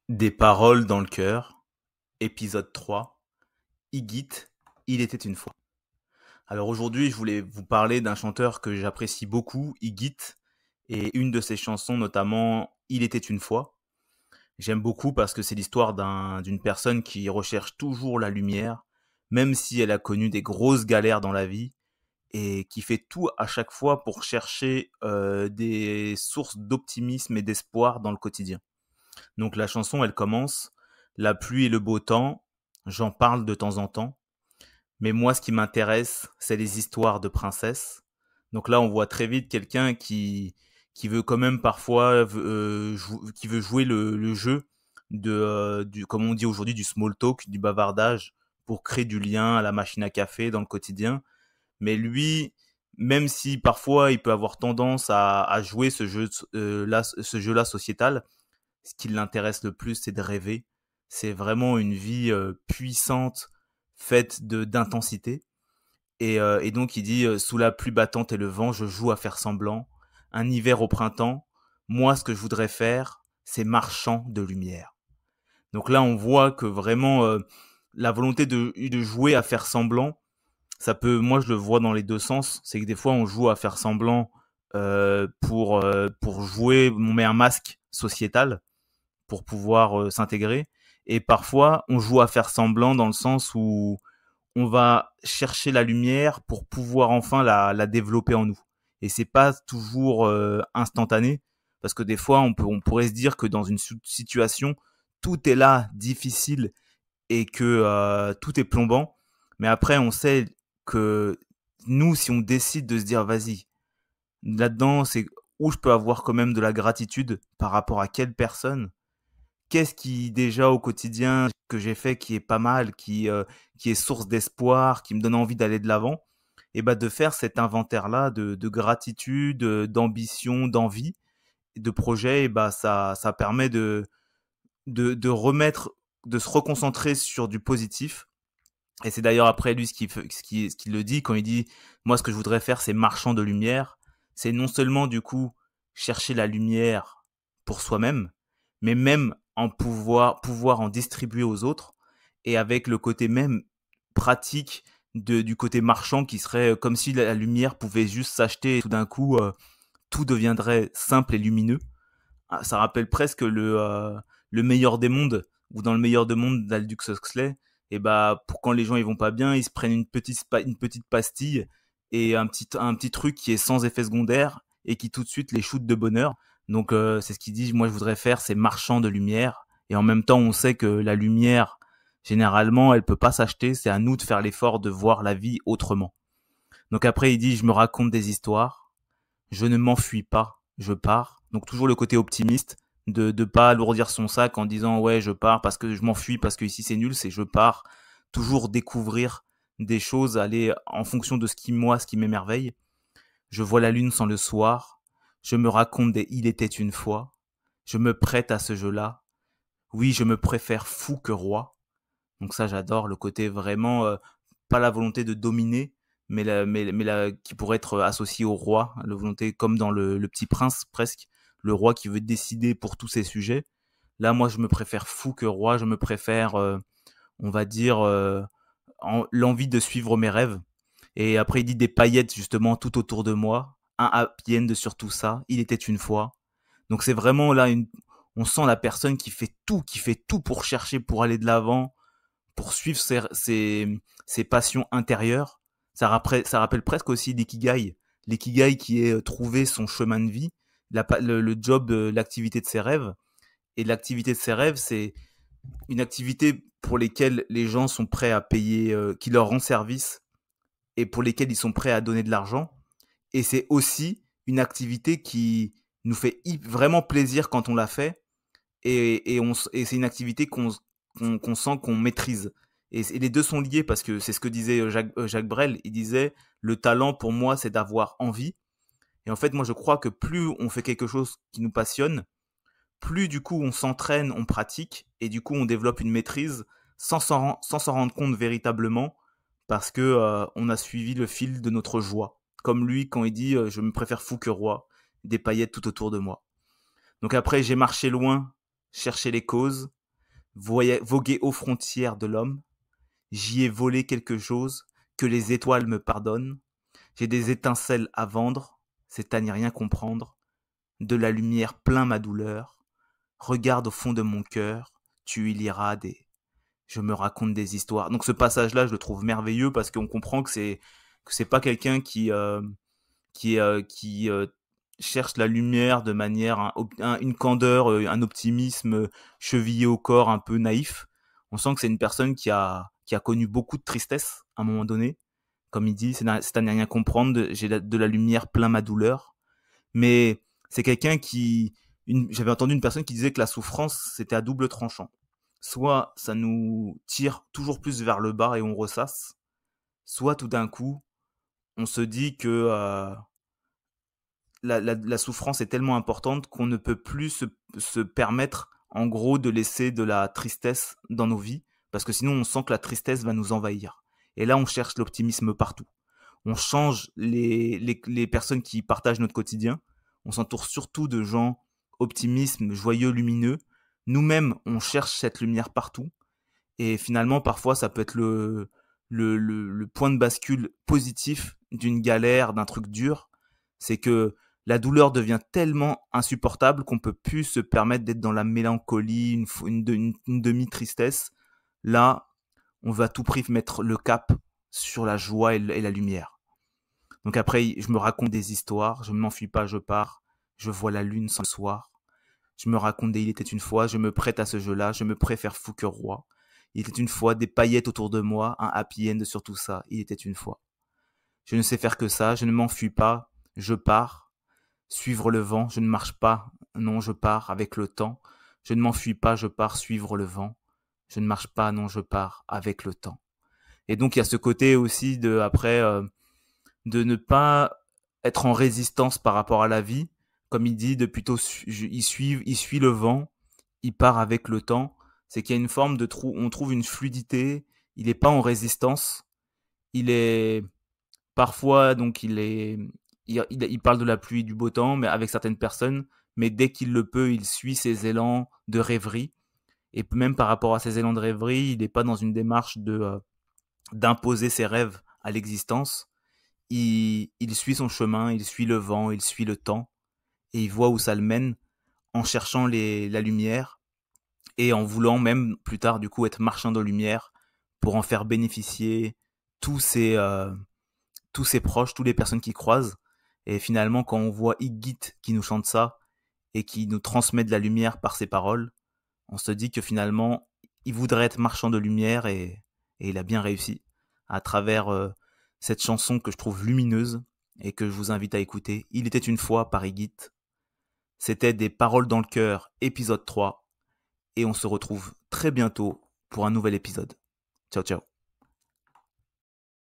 Des paroles dans le cœur, épisode 3. Higit, il était une fois. Alors aujourd'hui, je voulais vous parler d'un chanteur que j'apprécie beaucoup, Higit, et une de ses chansons notamment Il était une fois. J'aime beaucoup parce que c'est l'histoire d'une personne qui recherche toujours la lumière, même si elle a connu des grosses galères dans la vie, et qui fait tout à chaque fois pour chercher des sources d'optimisme et d'espoir dans le quotidien. Donc la chanson, elle commence: la pluie et le beau temps, j'en parle de temps en temps. Mais moi, ce qui m'intéresse, c'est les histoires de princesses. Donc là, on voit très vite quelqu'un qui veut quand même parfois, qui veut jouer le jeu comme on dit aujourd'hui, du small talk, du bavardage, pour créer du lien à la machine à café dans le quotidien. Mais lui, même si parfois il peut avoir tendance à jouer ce jeu-là sociétal, ce qui l'intéresse le plus, c'est de rêver. C'est vraiment une vie puissante, faite d'intensité. Et donc il dit sous la pluie battante et le vent, je joue à faire semblant. Un hiver au printemps, moi ce que je voudrais faire, c'est marchand de lumière. Donc là on voit que vraiment la volonté de jouer à faire semblant, moi je le vois dans les deux sens. C'est que des fois on joue à faire semblant pour jouer, on met un masque sociétal pour pouvoir s'intégrer. Et parfois, on joue à faire semblant dans le sens où on va chercher la lumière pour pouvoir enfin la développer en nous. Et c'est pas toujours instantané, parce que des fois, on pourrait se dire que dans une situation, tout est là, difficile, et que tout est plombant. Mais après, on sait que nous, si on décide de se dire, vas-y, là-dedans, c'est où je peux avoir quand même de la gratitude par rapport à quelle personne, qu'est-ce qui déjà au quotidien que j'ai fait qui est pas mal, qui est source d'espoir, qui me donne envie d'aller de l'avant, et bah de faire cet inventaire-là de gratitude, d'ambition, d'envie, de projet, et bah ça permet de remettre, de se reconcentrer sur du positif. Et c'est d'ailleurs après lui ce qu'il le dit quand il dit moi ce que je voudrais faire c'est marchand de lumière. C'est non seulement du coup chercher la lumière pour soi-même, mais même pouvoir en distribuer aux autres, et avec le côté même pratique du côté marchand qui serait comme si la lumière pouvait juste s'acheter et tout d'un coup tout deviendrait simple et lumineux. Ah, ça rappelle presque le meilleur des mondes, ou dans le meilleur des mondes d'Aldous Huxley, et bah pour quand les gens ils vont pas bien, ils se prennent une petite pastille et un petit truc qui est sans effet secondaire et qui tout de suite les shoot de bonheur. Donc c'est ce qu'il dit, moi je voudrais faire, c'est marchand de lumière. Et en même temps, on sait que la lumière, généralement, elle peut pas s'acheter, c'est à nous de faire l'effort de voir la vie autrement. Donc après, il dit, je me raconte des histoires, je ne m'enfuis pas, je pars. Donc toujours le côté optimiste, de pas alourdir son sac en disant ouais je pars parce que je m'enfuis parce que ici c'est nul, c'est je pars. Toujours découvrir des choses, aller en fonction de ce qui m'émerveille. Je vois la lune sans le soir, je me raconte des il était une fois, je me prête à ce jeu-là. Oui, je me préfère fou que roi. Donc ça j'adore le côté vraiment pas la volonté de dominer, qui pourrait être associée au roi, la volonté comme dans le Petit Prince presque, le roi qui veut décider pour tous ses sujets. Là, moi, je me préfère fou que roi, je me préfère, on va dire, l'envie de suivre mes rêves. Et après, il dit des paillettes justement tout autour de moi, un happy end sur tout ça, il était une fois. Donc c'est vraiment là, on sent la personne qui fait tout pour chercher, pour aller de l'avant, pour suivre ses passions intérieures. Ça rappelle presque aussi l'ikigai. L'ikigai qui est trouver son chemin de vie, le job, l'activité de ses rêves. Et l'activité de ses rêves, c'est une activité pour lesquelles les gens sont prêts à payer, qui leur rend service et pour lesquelles ils sont prêts à donner de l'argent. Et c'est aussi une activité qui nous fait vraiment plaisir quand on la fait, et c'est une activité qu'on sent qu'on maîtrise. Et les deux sont liés parce que c'est ce que disait Jacques Brel. Il disait le talent pour moi c'est d'avoir envie. Et en fait moi je crois que plus on fait quelque chose qui nous passionne, plus du coup on s'entraîne, on pratique, et du coup on développe une maîtrise sans s'en rendre compte véritablement, parce que on a suivi le fil de notre joie. Comme lui quand il dit je me préfère fou que roi, des paillettes tout autour de moi. Donc après j'ai marché loin, cherché les causes, voguer aux frontières de l'homme. J'y ai volé quelque chose, que les étoiles me pardonnent. J'ai des étincelles à vendre, c'est à n'y rien comprendre. De la lumière plein ma douleur. Regarde au fond de mon cœur, tu y liras je me raconte des histoires. Donc ce passage-là, je le trouve merveilleux parce qu'on comprend que c'est pas quelqu'un qui cherche la lumière de manière une candeur, un optimisme chevillé au corps, un peu naïf. On sent que c'est une personne qui a connu beaucoup de tristesse à un moment donné. Comme il dit, c'est à ne rien comprendre. J'ai de la lumière plein ma douleur. Mais c'est quelqu'un j'avais entendu une personne qui disait que la souffrance c'était à double tranchant. Soit ça nous tire toujours plus vers le bas et on ressasse, soit tout d'un coup on se dit que la souffrance est tellement importante qu'on ne peut plus se permettre, en gros, de laisser de la tristesse dans nos vies, parce que sinon on sent que la tristesse va nous envahir. Et là, on cherche l'optimisme partout. On change les personnes qui partagent notre quotidien. On s'entoure surtout de gens optimistes, joyeux, lumineux. Nous-mêmes, on cherche cette lumière partout. Et finalement, parfois, ça peut être le point de bascule positif d'une galère, d'un truc dur. C'est que la douleur devient tellement insupportable qu'on peut plus se permettre d'être dans la mélancolie, une demi-tristesse. Là, on va à tout prix mettre le cap sur la joie et la lumière. Donc après, je me raconte des histoires, je ne m'enfuis pas, je pars, je vois la lune sans le soir. Je me raconte des il était une fois, je me prête à ce jeu-là, je me préfère fou que roi. Il était une fois, des paillettes autour de moi, un happy end sur tout ça, il était une fois. Je ne sais faire que ça, je ne m'enfuis pas, je pars. Suivre le vent, je ne marche pas, non, je pars avec le temps. Je ne m'enfuis pas, je pars suivre le vent. Je ne marche pas, non, je pars avec le temps. Et donc il y a ce côté aussi de ne pas être en résistance par rapport à la vie, comme il dit, de plutôt il suit le vent, il part avec le temps. C'est qu'il y a une forme on trouve une fluidité. Il n'est pas en résistance. Il est parfois donc il parle de la pluie, du beau temps, mais avec certaines personnes. Mais dès qu'il le peut, il suit ses élans de rêverie. Et même par rapport à ses élans de rêverie, il n'est pas dans une démarche d'imposer ses rêves à l'existence. Il suit son chemin, il suit le vent, il suit le temps, et il voit où ça le mène en cherchant la lumière et en voulant même plus tard du coup être marchand de lumière pour en faire bénéficier tous ses proches, toutes les personnes qui croisent. Et finalement, quand on voit Igit qui nous chante ça et qui nous transmet de la lumière par ses paroles, on se dit que finalement, il voudrait être marchand de lumière et il a bien réussi à travers cette chanson que je trouve lumineuse et que je vous invite à écouter. Il était une fois par Igit. C'était des paroles dans le cœur, épisode 3. Et on se retrouve très bientôt pour un nouvel épisode. Ciao, ciao.